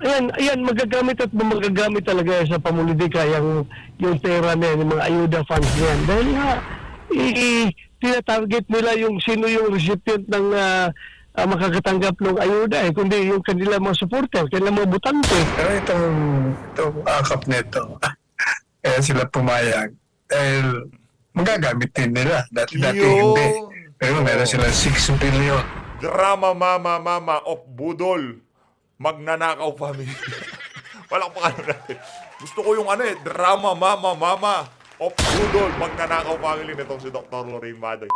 Ayan, magagamit at magagamit talaga sa pamumulitika yung pera na yan, yung mga ayuda funds na yan. Dahil nga, tinatarget nila yung sino yung recipient ng makakatanggap ng ayuda kundi yung kanila mga supporter, kanila mga botante. Pero itong akap nito, kaya sila pumayag. Dahil magagamit din nila. Dati-dati hindi. Yun. Pero meron sila 6 billion. Drama mama of budol. Magnanakaw family. Walang pakano natin. Gusto ko yung drama mama of budol. Magnanakaw family nitong si Dr. Lorraine Badoy.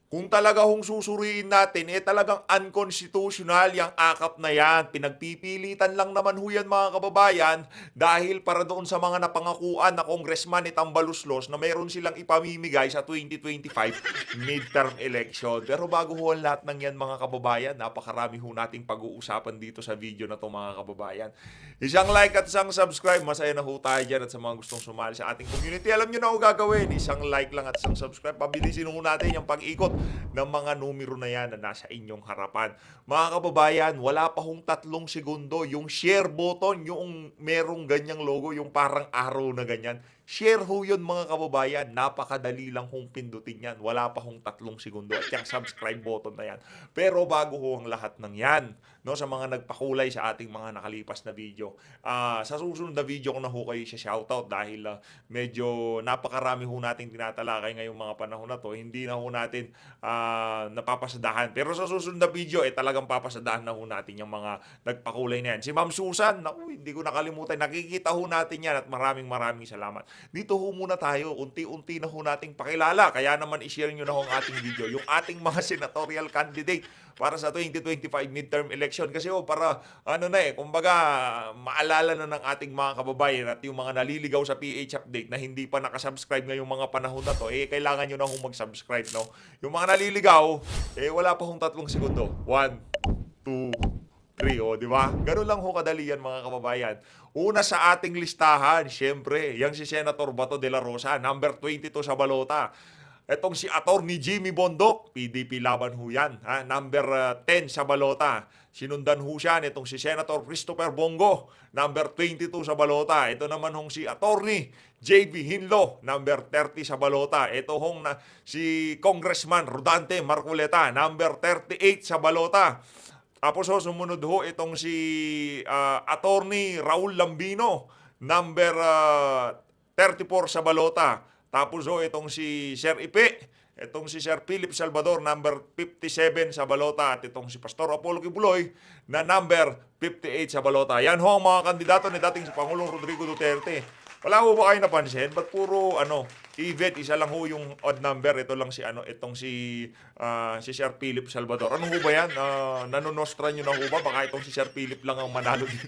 Kung talaga hong susuriin natin, talagang unconstitutional yung akap na yan. Pinagpipilitan lang naman ho yan mga kababayan dahil para doon sa mga napangakuan na congressman ni Tambaluslos na mayroon silang ipamimigay sa 2025 midterm election. Pero bago ho ang lahat ng yan mga kababayan, napakarami ho nating pag-uusapan dito sa video na to mga kababayan. Isang like at isang subscribe, masaya na ho tayo dyan at sa mga gustong sumali sa ating community. Alam nyo na ho gagawin, isang like lang at isang subscribe. Pabilisin ho natin yung pag-ikot ng mga numero na yan na nasa inyong harapan. Mga kababayan, wala pa hong 3 segundo. Yung share button, yung merong ganyang logo, yung parang arrow na ganyan. Share ho yun mga kababayan. Napakadali lang hong pindutin yan. Wala pa hong 3 segundo. At yung subscribe button na yan. Pero bago ho ang lahat ng yan, no, sa mga nagpakulay sa ating mga nakalipas na video, sa susunod na video ko na ho kayo siya shoutout dahil medyo napakarami ho nating tinatalakay ngayong mga panahon na to. Hindi na ho natin napapasadahan. Pero sa susunod na video, talagang papasadahan na ho natin yung mga nagpakulay na yan. Si Ma'am Susan, naku, hindi ko nakalimutan. Nakikita ho natin yan at maraming salamat. Dito ho muna tayo. Unti-unti na ho nating pakilala. Kaya naman i-share nyo na ho ang ating video. Yung ating mga senatorial candidate para sa 2025 midterm election. Kasi para kumbaga maalala na ng ating mga kababayan at yung mga naliligaw sa PH update na hindi pa nakasubscribe ngayong mga panahon na to, kailangan nyo na hong mag-subscribe, no? Yung mga naliligaw, wala pa hong 3 segundo. 1, 2, 3, di ba? Ganun lang ho kadali yan mga kababayan. Una sa ating listahan, syempre, yang si Senator Bato de la Rosa, number 22 sa balota. Etong si Attorney Jimmy Bondok, PDP laban ho yan, number 10 sa balota. Sinundan ho siya nitong si Senator Christopher Bongo, number 22 sa balota. Ito naman hong si Attorney JB Hinlo, number 30 sa balota. Ito hong si Congressman Rodante Marcoleta, number 38 sa balota. Tapos sumunod ho itong si Attorney Raul Lambino, number 34 sa balota. Tapos itong si Sir Ipe, itong si Sir Philip Salvador, number 57 sa balota. At itong si Pastor Apollo Kibuloy na number 58 sa balota. Yan ho ang mga kandidato ni dating si Pangulong Rodrigo Duterte. Wala ho ba kayo napansin? Ba't puro even, isa lang ho yung odd number. Ito lang si itong si Sir Philip Salvador. Ano ho ba yan? Nanonostra nyo na ho ba? Baka itong si Sir Philip lang ang manalo dito.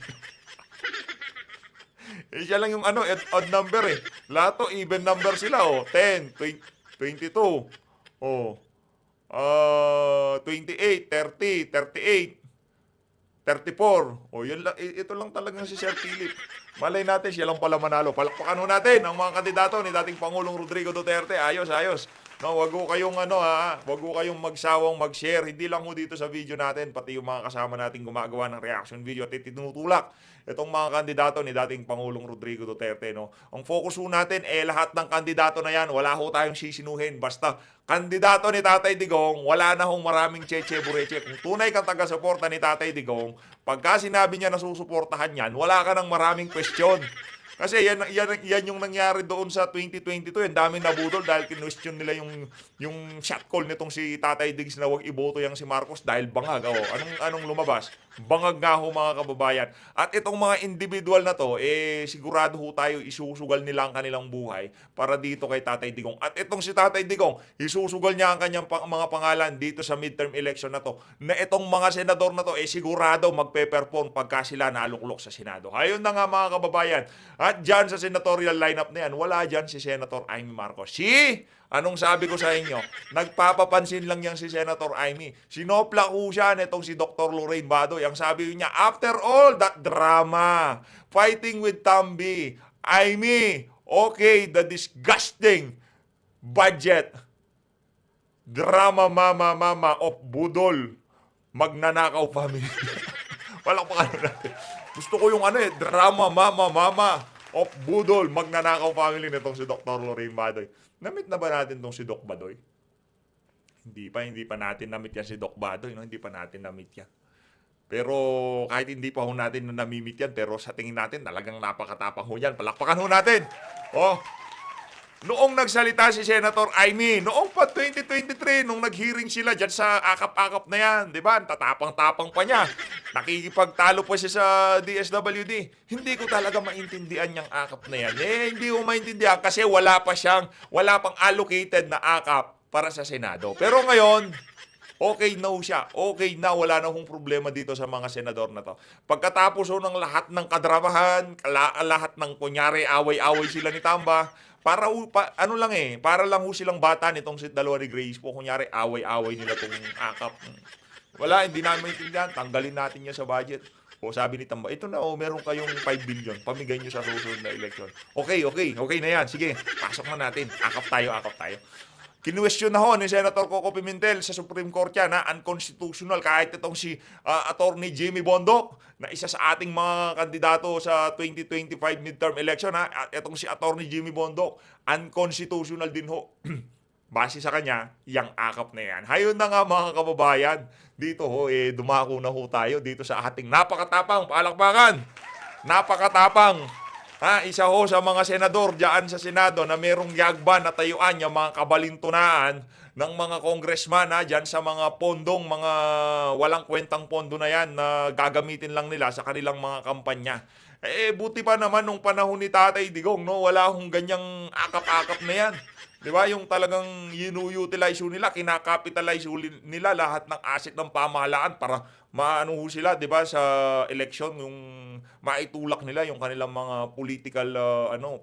Siya lang yung odd number Lahat to even number sila 10, 22, 28, 30, 38, 34. Yun lang, ito lang talagang si Sir Philip. Malay natin, siya lang pala manalo. Palakpakan ho natin ang mga kandidato ni dating Pangulong Rodrigo Duterte. Ayos. No, wag ho kayong wag ho kayong magsawang mag-share. Hindi lang ho dito sa video natin, pati yung mga kasama nating gumagawa ng reaction video at tinutulak itong mga kandidato ni dating Pangulong Rodrigo Duterte, no. Ang focus ho natin lahat ng kandidato na yan, wala ho tayong sisinuhin. Basta kandidato ni Tatay Digong, wala na hong maraming cheche-bureche. Kung tunay kang taga-suporta ni Tatay Digong, pagka sinabi niya na susuportahan yan, wala ka ng maraming question. Kasi yan yung nangyari doon sa 2022. Ang daming nabudol dahil kinwestiyon nila yung shot call nitong si Tatay Diggs na wag iboto yang si Marcos dahil bangag. Anong lumabas? Bangag nga ho mga kababayan. At itong mga individual na to, sigurado ho tayo isusugal nila ang kanilang buhay para dito kay Tatay Digong. At itong si Tatay Digong, isusugal niya ang kanyang mga pangalan dito sa midterm election na to. Na itong mga senador na to, sigurado magpe-perform pagka sila naluklok sa Senado. Ayun na nga mga kababayan. At dyan sa senatorial lineup na yan, wala dyan si Senator Amy Marcos. Anong sabi ko sa inyo? Nagpapapansin lang yan si Senator Amy. Sinopla ko siya nitong si Dr. Lorraine Badoy. Ang sabi niya, after all that drama, fighting with Tambi, Amy, okay, the disgusting budget, drama mama of budol, magnanakaw family. Walang pakano natin. Gusto ko yung drama, mama of Budol, Magnanakaw family nitong si Dr. Lorraine Badoy. Namit na ba natin tong si Doc Badoy? Hindi pa natin namit yan si Doc Badoy, no? Hindi pa natin namit yan. Pero kahit hindi pa ho natin namimit yan, pero sa tingin natin talagang napakatapang ho yan. Palakpakan ho natin. Oh, noong nagsalita si Senator Amy, noong pa 2023, nung nag-hearing sila dyan sa akap-akap na yan, di ba? Tatapang-tapang pa niya. Nakikipagtalo pa siya sa DSWD. Hindi ko talaga maintindihan yung akap na yan. Hindi ko maintindihan kasi wala pang allocated na akap para sa Senado. Pero ngayon, okay na siya. Okay na, wala na hong problema dito sa mga senador na to. Pagkatapos ng lahat ng kadramahan, lahat ng kunyari, away-away sila ni Tamba, para lang ho silang bata nitong si dalawa ni Grace po. Kunyari, away-away nila tong akap. Wala, hindi namin maintindihan. Tanggalin natin yan sa budget. O sabi ni Tamba, ito na meron kayong 5 billion. Pamigay nyo sa susunod na election. Okay na yan. Sige, pasok na natin. Akap tayo. Kinuwestiyon na ho ni Senator Coco Pimentel sa Supreme Court yan na unconstitutional kahit itong si Attorney Jimmy Bondoc na isa sa ating mga kandidato sa 2025 midterm election at itong si Attorney Jimmy Bondoc unconstitutional din ho. Base sa kanya, yang akap na yan. Hayon na nga mga kababayan, dito ho dumako na ho tayo dito sa ating napakatapang palakpakan. Napakatapang. Isa ho sa mga senador diyan sa Senado na merong yagban na tayuan yung mga kabalintunaan ng mga congressman diyan sa mga pondong, mga walang kwentang pondo na yan na gagamitin lang nila sa kanilang mga kampanya. Buti pa naman nung panahon ni Tatay Digong, no? Wala hong ganyang akap-akap na yan. Di ba? Yung talagang utilize nila, kinakapitalize nila lahat ng asset ng pamahalaan para maano sila, di ba, sa election, yung maitulak nila yung kanilang mga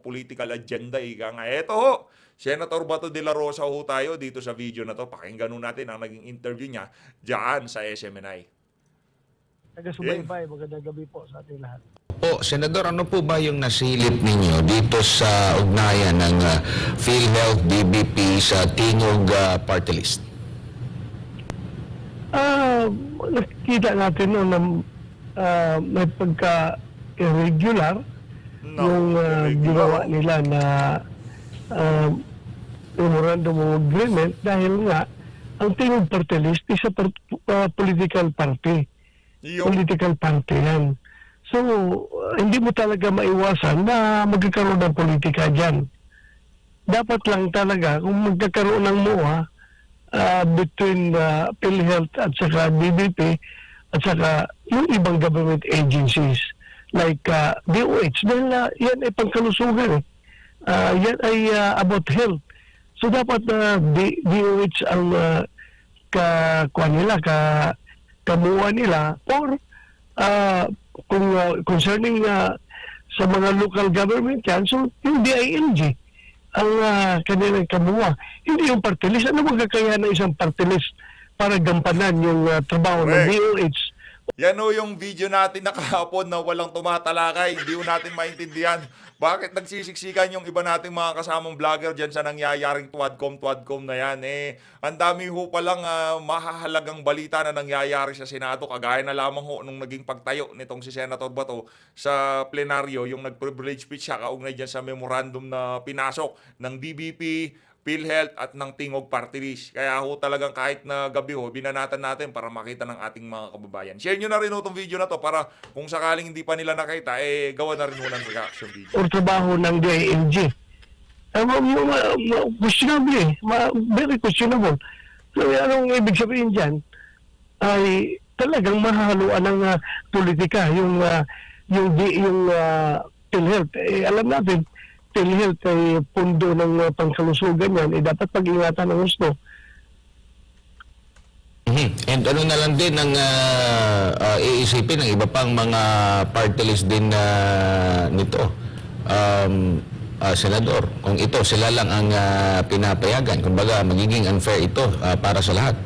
political agenda. Ika nga. Eto ho, Senator Bato de la Rosa ho tayo dito sa video na to. Pakinggan natin ang naging interview niya diyan sa SMNI. Taga-subaybay, magandang gabi po sa ating lahat. Po, Senador, ano po ba yung nasilip ninyo dito sa ugnayan ng PhilHealth DBP sa Tingog Party List? Nakikita natin na may pagka-irregular yung ginawa nila na memorandum of agreement dahil nga ang Tingog Party List is a political party. Political party yan. So, hindi mo talaga maiwasan na magkakaroon ng politika dyan. Dapat lang talaga, kung magkakaroon ng MOA between PhilHealth at saka DBP at saka yung ibang government agencies like DOH, dahil yan ay pangkalusugan. Yan ay about health. So, dapat DOH ang kamuha nila or kung concerning sa mga local government yan, so yung DILG ang kanilang kamuha. Hindi yung party list. Ano magkakaya ng isang party list para gampanan yung trabaho ng DOH? Yan o yung video natin na kahapon na walang tumatalakay. Hindi natin maintindihan. Bakit nagsisiksikan yung iba nating mga kasamang vlogger dyan sa nangyayaring tuwadcom na yan? Ang dami ho palang mahahalagang balita na nangyayari sa Senado. Kagaya na lamang ho nung naging pagtayo nitong si Senator Bato sa plenaryo, yung nag-privilege speech siya kaugnay dyan sa memorandum na pinasok ng DBP, PhilHealth at ng Tingog Party List. Kaya ho talagang kahit na gabi ho, binanatan natin para makita ng ating mga kababayan. Share nyo na rin ho itong video na to para kung sakaling hindi pa nila nakita, gawa na rin ho ng reaction video. O trabaho ng DILG. Questionable very questionable. So, anong ibig sabihin dyan? Ay talagang mahahaluan ng politika yung PhilHealth. Alam natin, PhilHealth ay pundo ng pangkalusugan yan, dapat pag-ingatan ng gusto. And ano na lang din ang iisipin ng iba pang mga party list din nito, Senador, kung ito sila lang ang pinapayagan, kumbaga magiging unfair ito para sa lahat.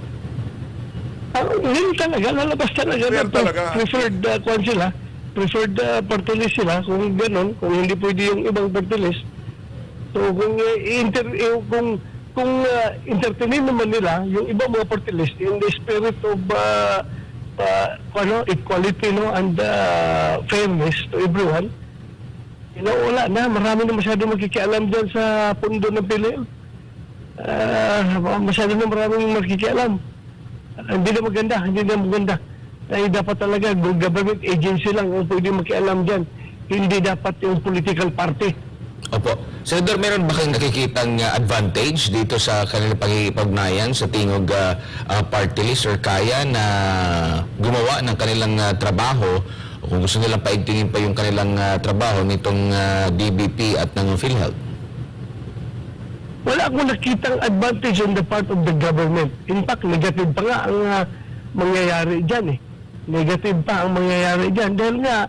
Hindi talaga, lalabas talaga na preferred preferred party list sila, kung gano'n, kung hindi pwede yung ibang party list. So kung entertainin naman nila yung ibang mga party list in the spirit of equality, no, and fairness to everyone. Wala na, marami na masyado magkikialam dyan sa pundo ng PhilHealth. Masyado na maraming magkikialam. Hindi na maganda. Ay, dapat talaga, government agency lang ang pwede makialam dyan. Hindi dapat yung political party. Opo. Senator, meron ba kayong nakikitang advantage dito sa kanilang pag-iipagnayan sa tingog party list or kaya na gumawa ng kanilang trabaho o kung gusto nilang paigtingin pa yung kanilang trabaho nitong DBP at ng PhilHealth? Wala akong nakitang advantage on the part of the government. In fact, negative pa nga ang mangyayari dyan eh. Negative pa ang mangyayari dyan. Dahil nga,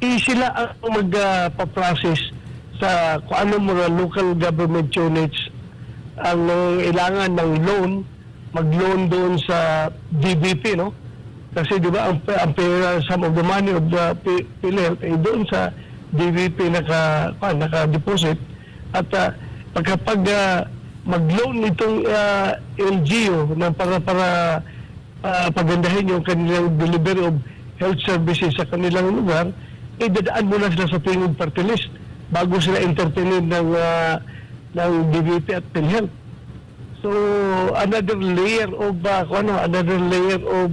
sila ang magpa-process sa kung ano mga local government units ang ilangan ng loan, mag-loan doon sa DBP, no? Kasi di ba, ang some of the money of the PhilHealth ay doon sa DBP naka-deposit. At pagkapag mag-loan nitong LGU para pagandahin yung kanilang delivery of health services sa kanilang lugar, dadaan muna sila sa tingog party list bago sila entertainin ng DBP at PhilHealth. So another layer of another layer of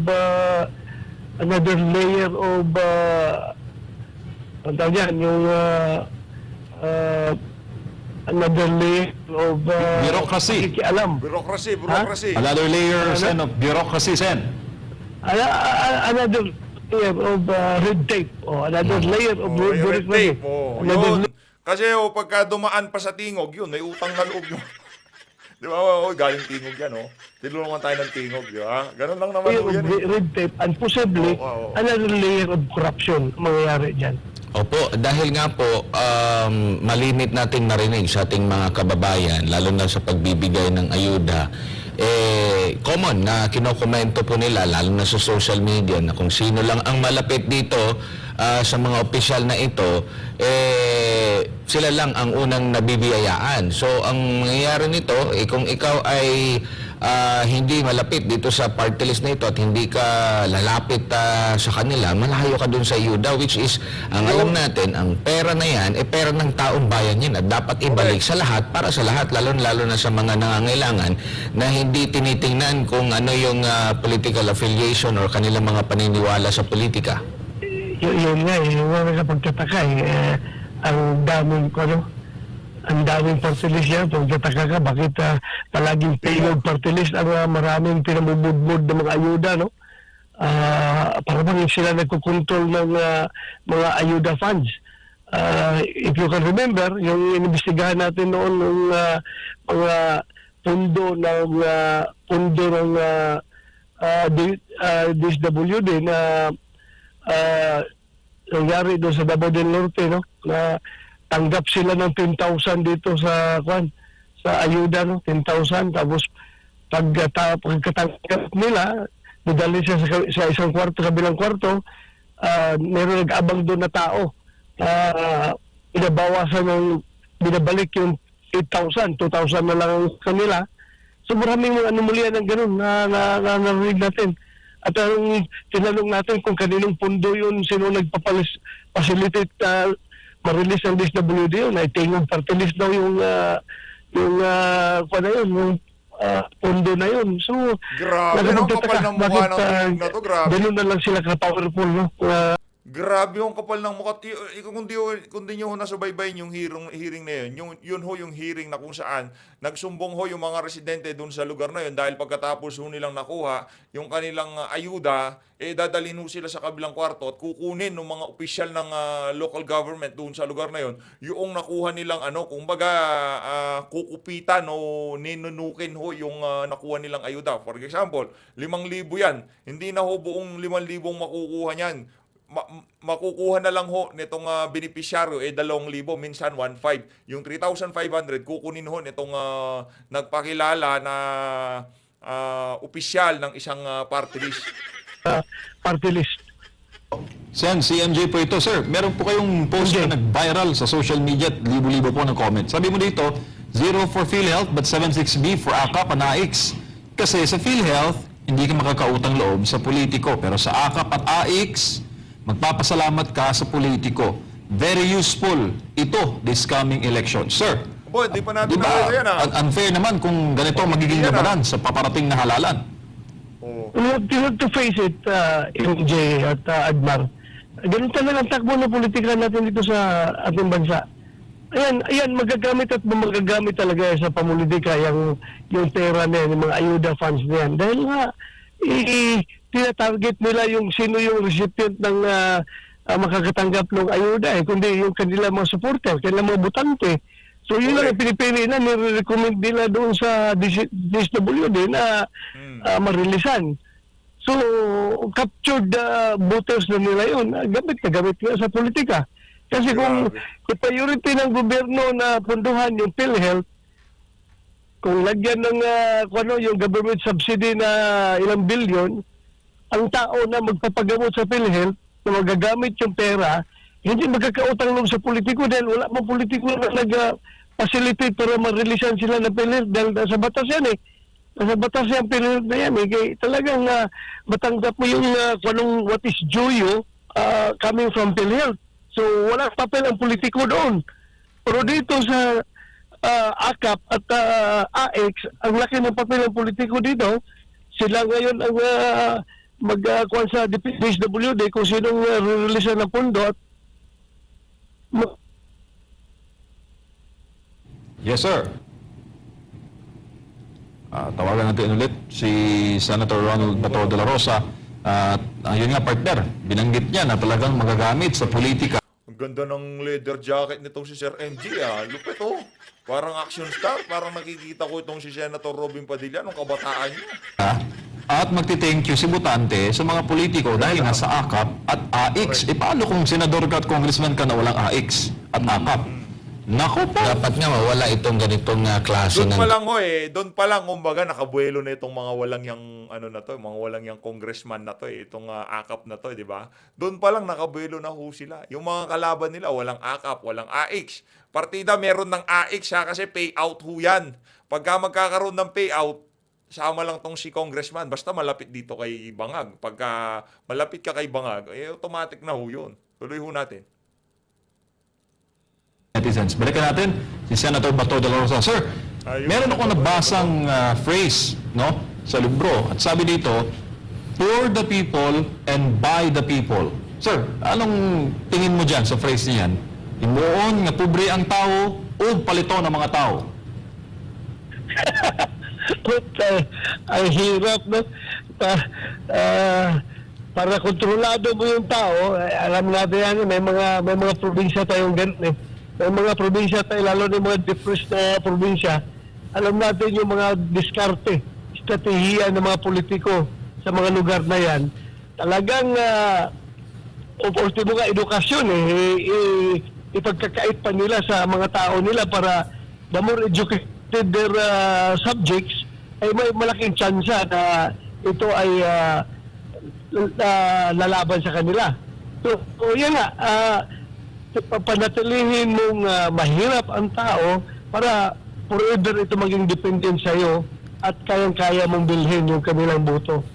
Bureaucracy. pakikialam. Bureaucracy. Another layer, Sen, of bureaucracy, Sen. Another layer of red tape o another layer of Yung red bureaucracy. tape. Another Yun. Kasi pagka dumaan pa sa tingog, yun, may utang na loob yun. Di ba? Galing tingog yan, tinulungan tayo ng tingog, di ba? Ganun lang naman layer yan. of red tape and possibly another layer of corruption mangyayari dyan. Opo, dahil nga po, malimit nating marinig sa ating mga kababayan, lalo na sa pagbibigay ng ayuda, common na kinokomento po nila, lalo na sa social media, na kung sino lang ang malapit dito sa mga opisyal na ito, sila lang ang unang nabibiyayaan. So, ang mangyayari nito, kung ikaw ay hindi malapit dito sa party list na ito at hindi ka lalapit sa kanila, malayo ka dun sa ayuda, which is, ang alam natin, ang pera na yan, pera ng taong bayan yan at dapat ibalik sa lahat, para sa lahat, lalo na sa mga nangangailangan na hindi tinitingnan kung ano yung political affiliation or kanilang mga paniniwala sa politika. Yun nga, yung mga pagtataka ang daming ang daming party list yan. Pagtataka ka, bakit palaging payload party list ang maraming pinamubudbud ng mga ayuda, no? Para bang sila nagkukontrol ng mga ayuda funds. If you can remember, yung inimbestigahan natin noon ng mga pundo ng DSWD na nangyari doon sa Davao del Norte, no? Na tanggap sila ng 10,000 dito sa ayuda, no? 10,000, tapos pagkatanggap nila, nadali siya sa isang kwarto, kabilang kwarto, meron nag-abang doon na tao. Binabalik yung 8,000, 2,000 na lang ang kanila. So maraming mga anomalya ng ganun na narinig natin. At tinanong natin kung kaninong pundo yun, sino nagpa-facilitate ma-release ang DSWD yun, ay tingong party list daw yung pundo na yun. So, Grabe, ang kapal ng mukha ng tingog na to, grabe. Ganun na lang sila ka-powerful, no? Grabe yung kapal ng mukha. Kung di nyo nasubaybayin yung hearing na yun, yun yung hearing na kung saan nagsumbong yung mga residente dun sa lugar na yun dahil pagkatapos nilang nakuha yung kanilang ayuda, dadalhin sila sa kabilang kwarto at kukunin ng mga opisyal ng local government dun sa lugar na yun, yung nakuha nilang kukupitan o ninunukin yung nakuha nilang ayuda. For example, 5,000 yan. Hindi na buong 5,000 makukuha niyan. Makukuha na lang nitong beneficiaryo 2,000, minsan 1,500. Yung 3,500 kukunin nitong nagpakilala na opisyal ng isang party list. Party list. Sen, CMJ po ito, sir. Meron po kayong post na nag-viral sa social media at libo-libo po ng comment. Sabi mo dito, 0 for PhilHealth but 76B for AKAP and AIX. Kasi sa PhilHealth, hindi ka makakautang loob sa politiko. Pero sa AKAP at AIX, magpapasalamat ka sa politiko. Very useful ito this coming election. Sir, Abo, hindi pa natin di ba nakita yan unfair naman kung ganito magiging Yan, labanan sa paparating na halalan? Oo. You have to face it, MJ at Agmar. Ganun talaga ang takbo ng politika natin dito sa ating bansa. Ayan, magagamit at magagamit talaga sa pamulitika yung pera na yan, yung mga ayuda funds na yan. Dahil nga, tinatarget nila yung sino yung recipient ng makakatanggap ng ayuda kundi yung kanila mga supporter, kanila mga butante. So yun lang ang pinipili na, nire-recommend nila doon sa DSWD na marilisan. So, captured voters na nila yun. Gamit nga sa politika. Kasi kung priority ng gobyerno na punduhan yung PhilHealth, kung lagyan ng yung government subsidy na ilang bilyon, ang tao na magpapagamot sa PhilHealth na magagamit yung pera, hindi magkakautang loob sa politiko dahil wala pang politiko na nag-facilitate para marilisan sila ng PhilHealth dahil sa batas yan Nasa batas yan PhilHealth na yan Kaya talagang matanggap mo yung what is due you coming from PhilHealth. So wala papel ang politiko doon. Pero dito sa AKAP at AX, ang laki ng papel ng politiko dito. Sila ngayon ang magkuhan sa DSWD kung sinong re-releasean ng pondo at Yes, sir. Tawagan natin ulit si Senator Ronald Bato de la Rosa. At yun nga, partner, binanggit niya na talagang magagamit sa politika. Ang ganda ng leather jacket nitong si Sir MG Lupit Parang action star. Parang nakikita ko itong si Senator Robin Padilla nung kabataan niya. At magti-thank you si Butante sa mga politiko dahil nga sa AKAP at AIX. Paano kung senador ka at congressman ka na walang AIX at AKAP? Nako po. Dapat nga mawala itong ganitong klase Doon ng... pa lang doon pa lang kumbaga nakabuelo na itong mga walang yang na to, mga walang yang congressman na to itong AKAP na to, di ba? Doon pa lang nakabuelo na ho sila. Yung mga kalaban nila walang AKAP, walang AIX. Partida meron ng AIX kasi payout ho yan. Pagka magkakaroon ng payout, sama lang tong si congressman basta malapit dito kay Bangag. Pagka malapit ka kay Bangag, automatic na ho yun. Tuloy ho natin. Netizens. Balikan natin si Senator Bato de la Rosa. Sir, meron ako nabasang phrase sa libro at sabi dito, for the people and by the people. Sir, anong tingin mo dyan sa phrase niyan? Imuon nga pobre ang tao o palito ng mga tao? ang hirap para kontrolado mo yung tao. Alam natin yan, may mga probinsya tayong ganun May mga probinsya tayo, lalo na mga depressed na probinsya, alam natin yung mga diskarte, estratehiya ng mga politiko sa mga lugar na yan. Talagang ultimo nga edukasyon ipagkakait pa nila sa mga tao nila para the more educated their subjects, ay may malaking tsansa na ito ay lalaban sa kanila. So yan nga, panatilihin mong mahirap ang tao para forever ito maging dependent sa iyo at kayang-kaya mong bilhin yung kanilang boto.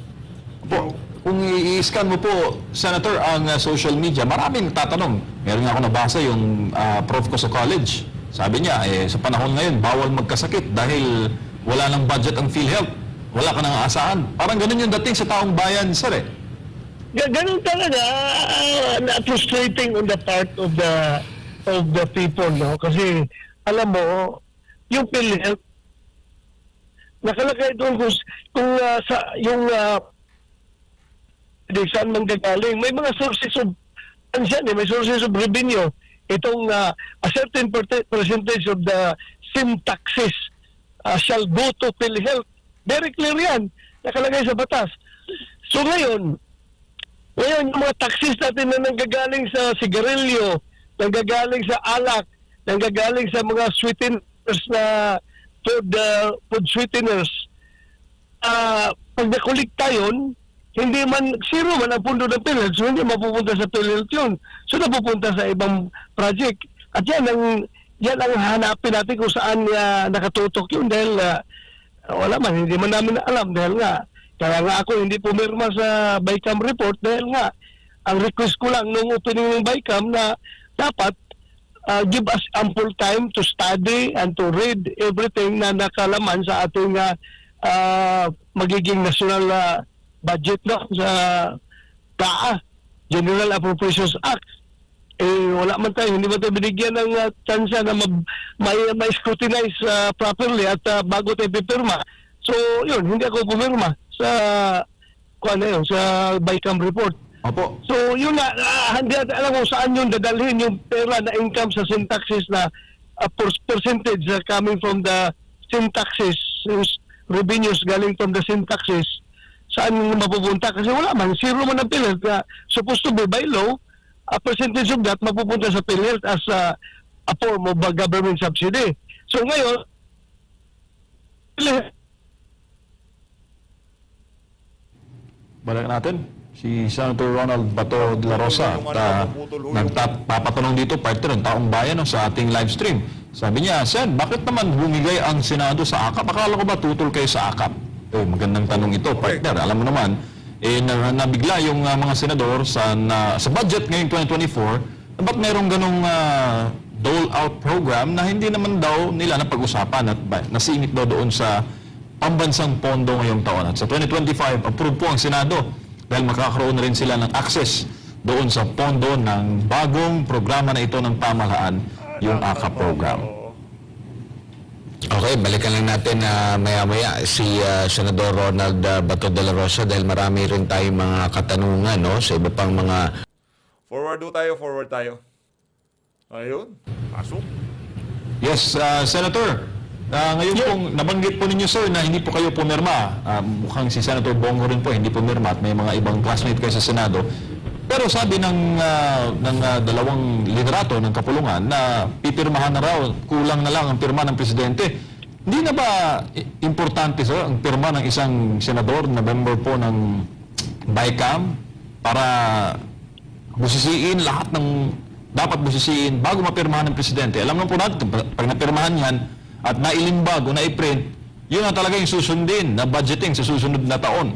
Po, kung i-scan mo po, Senator, ang social media, maraming tatanong. Meron nga ako nabasa yung prof ko sa college. Sabi niya, sa panahon ngayon, bawal magkasakit dahil wala nang budget ang PhilHealth. Wala ka nang aasahan. Parang ganun yung dating sa taong bayan, sir Ganun talaga, frustrating on the part of the people, Kasi, alam mo, yung PhilHealth, nakalagay doon kung saan manggagaling. May mga sources of, may sources of revenue. Itong a certain percentage of the SIM taxes shall go to PhilHealth. Very clear yan. Nakalagay sa batas. So ngayon, yung mga taxes natin na nanggagaling sa sigarilyo, nanggagaling sa alak, nanggagaling sa mga sweeteners na food sweeteners, pag nakulikta yun, hindi man, zero man ang pundo ng PhilHealth, so hindi mapupunta sa PhilHealth yun. So napupunta sa ibang project. At yan ang hanapin natin kung saan nakatutok yun dahil wala man, hindi man namin alam dahil nga Kaya nga ako hindi pumirma sa BICAM report dahil nga ang request ko lang nung opening ng BICAM na dapat give us ample time to study and to read everything na nakalaman sa ating magiging national budget sa GAA, General Appropriations Act. Wala man tayo, hindi man tayo binigyan ng chance na ma-scrutinize properly at bago tayo pipirma. So, yun, hindi ako pumirma sa sa BICAM report. Opo. So, yun nga, hindi natin alam kung saan yung dadalhin yung pera na income sa sin taxes na percentage na coming from the sin taxes, yung revenues galing from the sin taxes, saan yung mapupunta? Kasi wala man, zero man ang PhilHealth na supposed to be by law, a percentage of that mapupunta sa PhilHealth as a form of government subsidy. So ngayon, Balik natin. Si Senator Ronald Bato de la Rosa nagpapatanong dito, partner ng Taong Bayan sa ating live stream. Sabi niya, Sen, bakit naman bumigay ang Senado sa AKAP? Akala ko ba tutol kayo sa AKAP? Magandang tanong ito, partner. Alam mo naman, nabigla yung mga senador sa budget ngayong 2024, ba't merong ganong dole-out program na hindi naman daw nila napag-usapan at nasingit daw doon sa pambansang pondo ngayong taon. At sa 2025, approve po ang Senado dahil makakaroon na rin sila ng access doon sa pondo ng bagong programa na ito ng pamahalaan, yung AKAP program. Okay, balikan lang natin maya-maya si Senador Ronald Bato de la Rosa dahil marami rin tayong mga katanungan sa iba pang mga... Forward tayo. Ayun, pasok. Yes, Senator. Ngayon pong nabanggit po ninyo, sir, na hindi po kayo pumirma. Mukhang si Senator Bongo rin po hindi pumirma at may mga ibang classmate kayo sa Senado. Pero sabi ng dalawang liderato ng kapulungan na pipirmahan na raw, kulang na lang ang pirma ng presidente. Hindi na ba importante, sir, ang pirma ng isang senador na member po ng BICAM para busisiin lahat ng dapat busisiin bago mapirmahan ng presidente? Alam naman po natin, pag napirmahan yan, at nailimbag o naiprint, yun na talaga yung susundin na budgeting sa susunod na taon.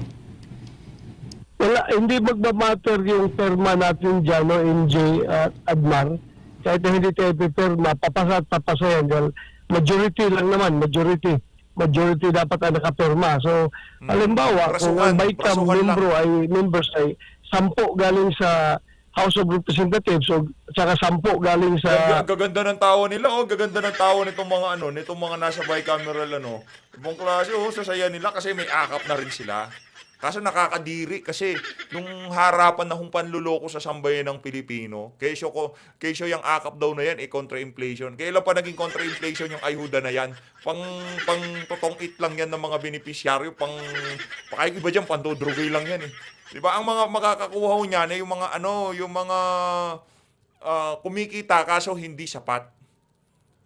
Wala, hindi magmamatter yung perma natin dyan, NJ at Admar. Kahit na hindi tayo pipirma, papasa at papasa yan. Dahil majority lang naman, majority dapat ang nakapirma. So, halimbawa, kung ang BICAM members ay 10 galing sa House of Representatives o saka 10 galing sa... Gaganda ng tao nila, gaganda ng tao nitong mga nasa bicameral, Ibang klase, sasaya nila kasi may AKAP na rin sila. Kaso nakakadiri kasi nung harapan na panluloko sa sambayan ng Pilipino, kesyo yung AKAP daw na yan, contra-inflation. Kailan pa naging contra-inflation yung ayuda na yan? Pang totong it lang yan ng mga beneficiaryo, kahit iba dyan, pandodrogay lang yan Diba? Ang mga makakakuha niyan ay yung mga kumikita kaso hindi sapat.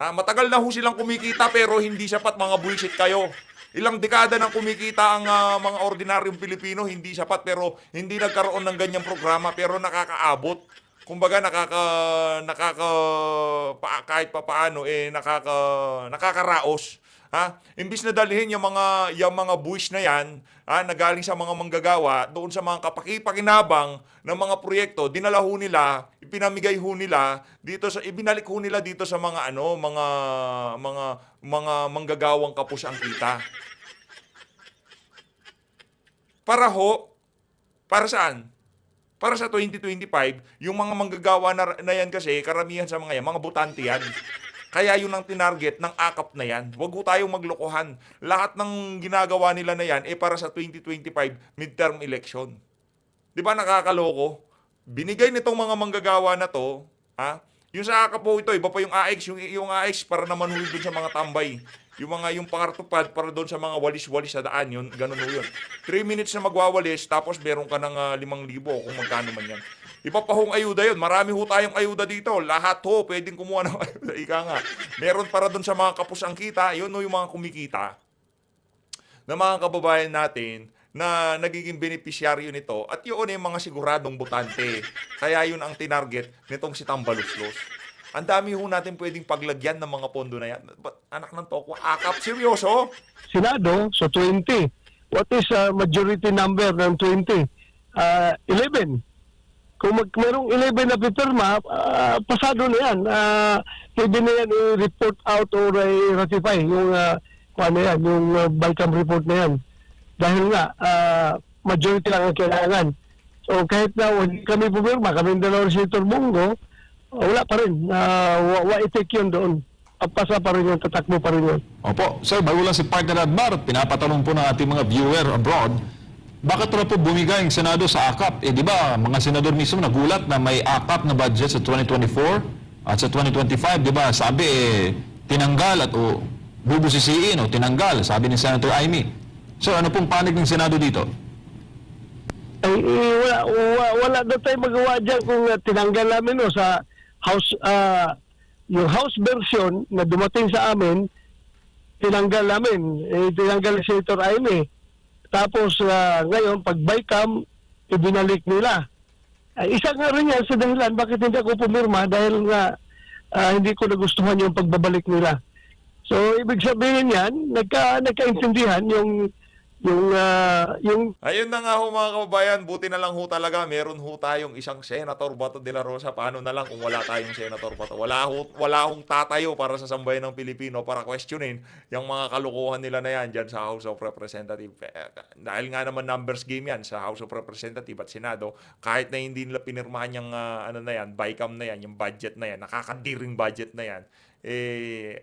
Matagal na silang kumikita pero hindi sapat, mga bullshit kayo. Ilang dekada nang kumikita ang mga ordinaryong Pilipino, hindi sapat pero hindi nagkaroon ng ganyang programa pero nakakaabot. Kumbaga kahit papaano nakakaraos. Imbis na dalhin yung mga buwis na yan, na galing sa mga manggagawa doon sa mga kapakipakinabang ng mga proyekto, dinala nila, ipinamigay nila ibinalik nila dito sa mga mga manggagawang kapos ang kita. Para saan? Para sa 2025, yung mga manggagawa na yan kasi, karamihan sa mga butante yan. Kaya yun ang tinarget ng AKAP na yan. Huwag ho tayong maglokohan. Lahat ng ginagawa nila na yan para sa 2025 midterm election. Di ba nakakaloko? Binigay nitong mga manggagawa na to, yung sa AKAP po ito, iba pa yung AX. Yung AX para naman doon sa mga tambay. Yung pangartupad para doon sa mga walis-walis sa daan, yun, ganun yun. 3 minutes na magwawalis, tapos meron ka ng 5,000 kung magkano man yan. Iba pa hong ayuda yun. Marami tayong ayuda dito. Lahat pwedeng kumuha ng ayuda. Ika nga. Meron para doon sa mga kapos ang kita. Yun yung mga kumikita na mga kababayan natin na nagiging beneficiaryo nito. At yun yung mga siguradong butante. Kaya yun ang tinarget nitong si Tambaluslos. Ang dami natin pwedeng paglagyan ng mga pondo na yan. Anak ng toko, AKAP, seryoso? Senado, so 20. what is majority number ng 20? 11. Kung merong 11 na pipirma, pasado na yan. Pwede na yan i-report out or i-ratify yung yung BICAM report na yan. Dahil nga, majority lang ang kailangan. So kahit na hindi kami pumirma, kami dalawa si Senator Bongo, wala pa rin. Wa-take yun doon. Pasa pa rin yun, tatakbo pa rin yun. Opo. Sir, bago lang si Partner Admar, pinapatanong po ng ating mga viewer abroad, bakit na po bumigay ang Senado sa AKAP? Di ba, mga senador mismo nagulat na may AKAP na budget sa 2024 at sa 2025, di ba? Sabi, tinanggal at bubusisiin o tinanggal, sabi ni Senator Amy. Sir, ano pong panig ng Senado dito? Ay, wala na tayo magawa dyan kung tinanggal namin sa House, yung House version na dumating sa amin, tinanggal namin. Tinanggal si Senator Amy. Tapos ngayon, pag BICAM, ibinalik nila. Isa nga rin yan sa dahilan bakit hindi ako pumirma dahil nga hindi ko nagustuhan yung pagbabalik nila. So, ibig sabihin yan, nagkaintindihan yung Ayun na nga ho mga kababayan, buti na lang ho talaga, meron ho tayong isang Senator Bato de la Rosa. Paano na lang kung wala tayong Senator Bato? Wala hong tatayo para sa sambayan ng Pilipino para questionin yung mga kalukuhan nila na yan dyan sa House of Representatives. Dahil nga naman numbers game yan sa House of Representatives at Senado, kahit na hindi nila pinirmahan yung BICAM na yan, yung budget na yan, nakakadiring budget na yan,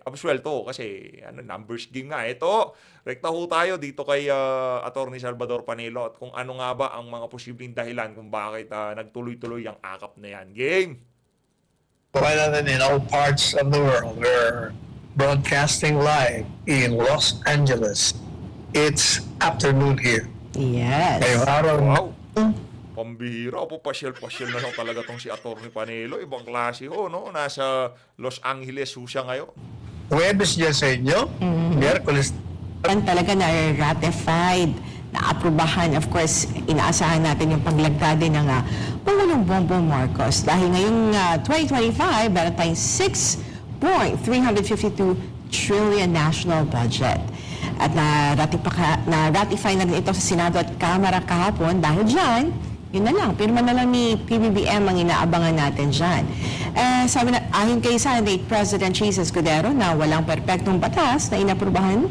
absuelto kasi numbers game nga. Ito, rekta ho tayo dito kay Attorney Salvador Panelo at kung ano nga ba ang mga posibleng dahilan kung bakit nagtuloy-tuloy ang AKAP na yan. Game! Why not in all parts of the world? We're broadcasting live in Los Angeles. It's afternoon here. Yes. Ngayong araw, Wow! Pambihira po, pasyal-pasyal na lang talaga tong si Attorney Panelo. Ibang klase ho, no? Nasa Los Angeles ho siya ngayon. Huwebes dyan sa inyo, Miyerkules. Yan talaga na-ratified, na-aprobahan. Of course, inaasahan natin yung paglagda din ng Pangulong Bongbong Marcos. Dahil ngayong 2025, meron tayong 6.352 trillion national budget. At na-ratify na din ito sa Senado at Kamara kahapon. Dahil dyan, yun na lang, pirma na lang ni PBBM ang inaabangan natin dyan. Sabi na, ayon kay Senate President Jesus Escudero na walang perpektong batas na inaprubahan,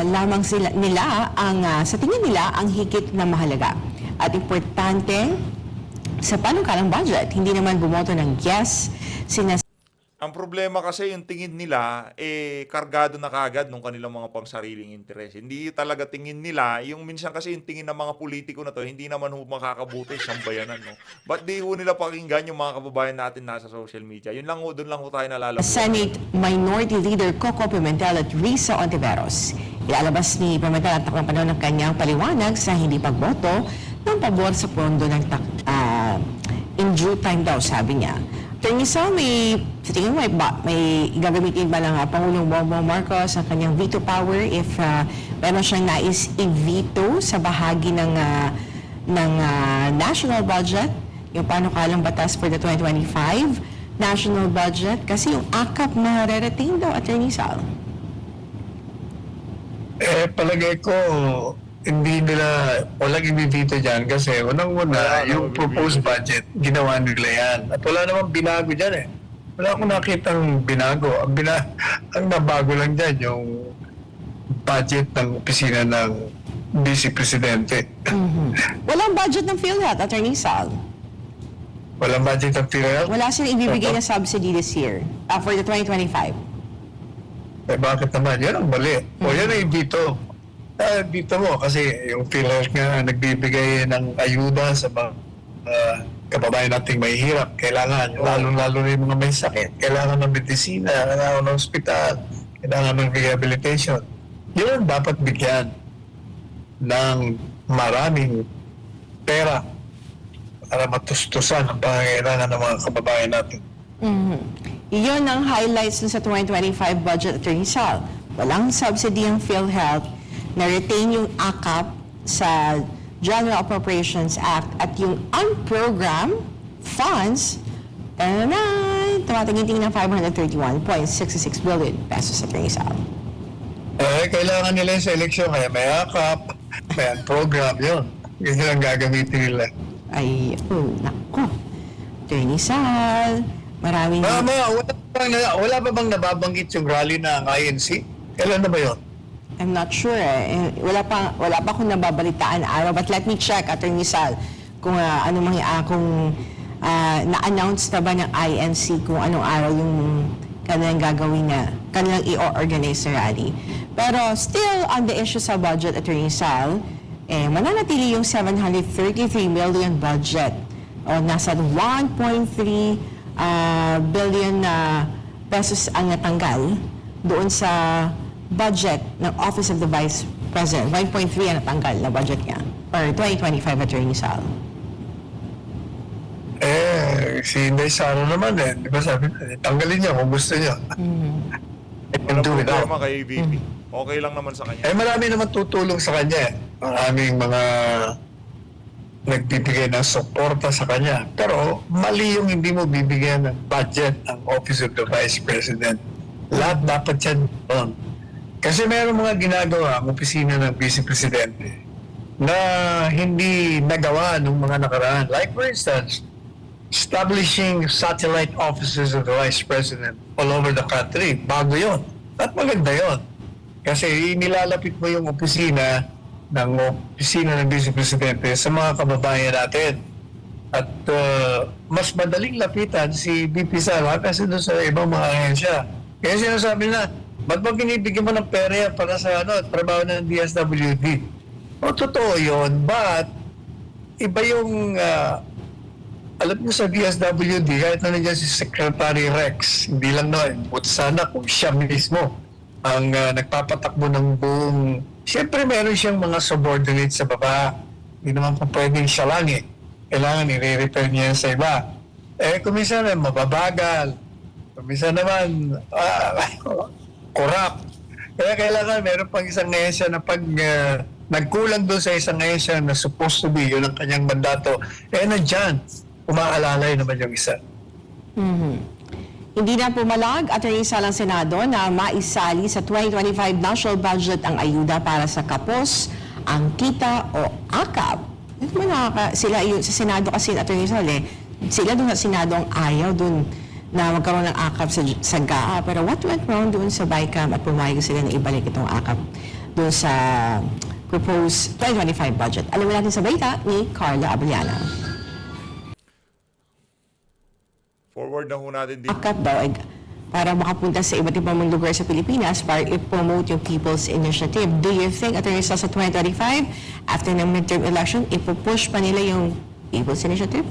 lamang nila sa tingin nila ang higit na mahalaga. At importante sa panukalang budget, hindi naman bumoto ng yes Ang problema kasi yung tingin nila, kargado na kagad nung kanilang mga pangsariling interes. Hindi talaga tingin nila, yung minsan kasi yung tingin ng mga politiko na to, hindi naman ho makakabuti sa bayanan. No? Ba't di ho nila pakinggan yung mga kababayan natin nasa social media? Yun lang ho, doon lang ho tayo nalalaman. Senate Minority Leader Coco Pimentel at Risa Ontiveros. Ilalabas ni Pimentel at taklang panahon ng kanyang paliwanag sa hindi pagboto ng pabor sa pondo ng in due time daw, sabi niya. Attorney Sal, sa tingin mo, may gagamitin ba lang Pangulong Bongbong Marcos ang kanyang veto power if meron siyang nais i-veto sa bahagi ng national budget, yung panukalang batas for the 2025 national budget? Kasi yung AKAP na re-retain daw, Attorney Sal. Palagay ko, hindi nila, walang ibibito dyan kasi unang-una, yung proposed budget, ginawa nila yan. At wala namang binago dyan Wala akong nakitang binago. Ang nabago lang dyan, yung budget ng opisina ng Vice Presidente. Walang budget ng PhilHealth, Attorney Sal. Walang budget ng PhilHealth? Wala silang ibibigay na subsidy this year for the 2025. Bakit naman? Yan ang mali. O yan ang ibito. Dito mo kasi yung PhilHealth nga nagbibigay ng ayuda sa mga kababayan nating may hirap. Kailangan, lalo-lalo na yung mga may sakit. Kailangan ng medisina, kailangan ng ospital, kailangan ng rehabilitation. Yun dapat bigyan ng maraming pera para matustusan ang pangangailangan ng mga kababayan natin. Iyon ang highlights sa 2025 budget, Attorney Sal. Walang subsidy ang PhilHealth, na-retain yung AKAP sa General Appropriations Act at yung unprogrammed funds, tumatingin ng 531.66 billion pesos, Attorney Sal. Kailangan nila sa eleksyon, kaya may AKAP, Ayan, program yun. Ganyan ang gagamitin nila. Ay, nako. Attorney Sal, maraming... Mama, wala pa bang nababanggit yung rally ng INC? Kailan na ba yun? I'm not sure eh. Wala pa akong nababalitaan araw. But let me check, Attorney Sal, kung na-announce na ba ng INC kung anong araw yung kanilang gagawin na, kanilang i-organize na rally. Pero still on the issue sa budget, Attorney Sal, mananatili yung 733 million budget o nasa 1.3 billion na pesos ang natanggal doon sa budget ng Office of the Vice President. 1.3 ang natanggal na budget niya for 2025, Attorney Sal. Si Inday Sara naman di ba sabi na, tanggalin niya kung gusto niya. Walang Do it out. problema kay VP. Okay lang naman sa kanya. Marami naman tutulong sa kanya. Maraming mga nagbibigay ng suporta sa kanya. Pero mali yung hindi mo bibigyan ng budget ang Office of the Vice President. Lahat dapat yan doon. Kasi meron mga ginagawa ang opisina ng Vice Presidente na hindi nagawa ng mga nakaraan. Like for instance, establishing satellite offices of the Vice President all over the country. Bago yon. At maganda yon. Kasi nilalapit mo yung opisina ng Vice Presidente sa mga kababayan natin. At mas madaling lapitan si VP Sara kasi doon sa ibang mga ahensya. Kaya sinasabi na, ba't ba binibigyan mo ng pera para sa trabaho ng DSWD? O totoo yun, but iba yung alam niyo sa DSWD, kahit na nandiyan si Secretary Rex, hindi lang but sana kung siya mismo ang nagpapatakbo ng buong... Siyempre meron siyang mga subordinates sa baba. Hindi naman po pwedeng siya lang Kailangan i-refer niya sa iba. Kuminsan mababagal. Kuminsan naman corrupt. Kaya kailangan meron pang isang ahensya na pag nagkulang doon sa isang ahensya na supposed to be yun ang kanyang mandato, nandyan. Umaalalay naman yung isa. Hindi na pumalag, Attorney Sal ng Senado na maisali sa 2025 national budget ang ayuda para sa kapos, ang kita o AKAP. Ito mo sila sa Senado kasi, Attorney Sal sila doon sa Senado ang ayaw doon na magkaroon ng AKAP sa GAA. Pero what went wrong doon sa BICAM at pumayag sila na ibalik itong AKAP doon sa proposed 2025 budget? Alamin natin sa balita ni Carla Abellana. Forward na ho natin dito. AKAP daw para makapunta sa iba't ibang lugar sa Pilipinas para i-promote yung People's Initiative. Do you think, Attorney Sal, sa 2025, after ng midterm election, ipupush pa nila yung People's Initiative?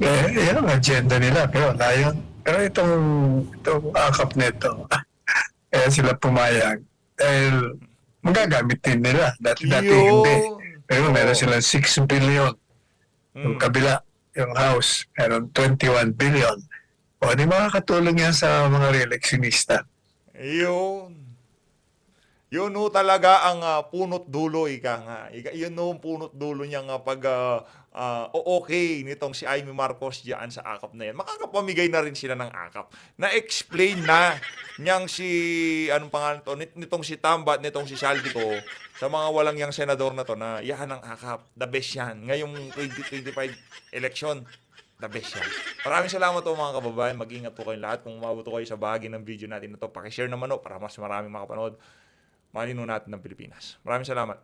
Yan ang agenda nila, pero layon. Pero itong AKAP nito, kaya sila pumayag. Dahil magagamit din nila. Dati hindi. Pero meron silang 6 billion. Yung kabila, yung House, meron 21 billion. O, di makakatulong yan sa mga re-electionista. Yun. Yun ho talaga ang punot dulo, ika nga. Yun ho ang punot dulo niya nga pag okay nitong si Amy Marcos diyan sa AKAP na yan. Makakapamigay na rin sila ng AKAP. Na-explain na niyang si, anong pangalan to, nitong si Tambat, nitong si Saldico, sa mga walang yang senador na to, na yan ang AKAP. The best yan. Ngayong 2025 election, the best yan. Maraming salamat po mga kababayan. Mag-ingat po kayong lahat. Kung umabot kayo sa bahagi ng video natin na to, pakishare naman para mas maraming makapanood. Malino natin ng Pilipinas. Maraming salamat.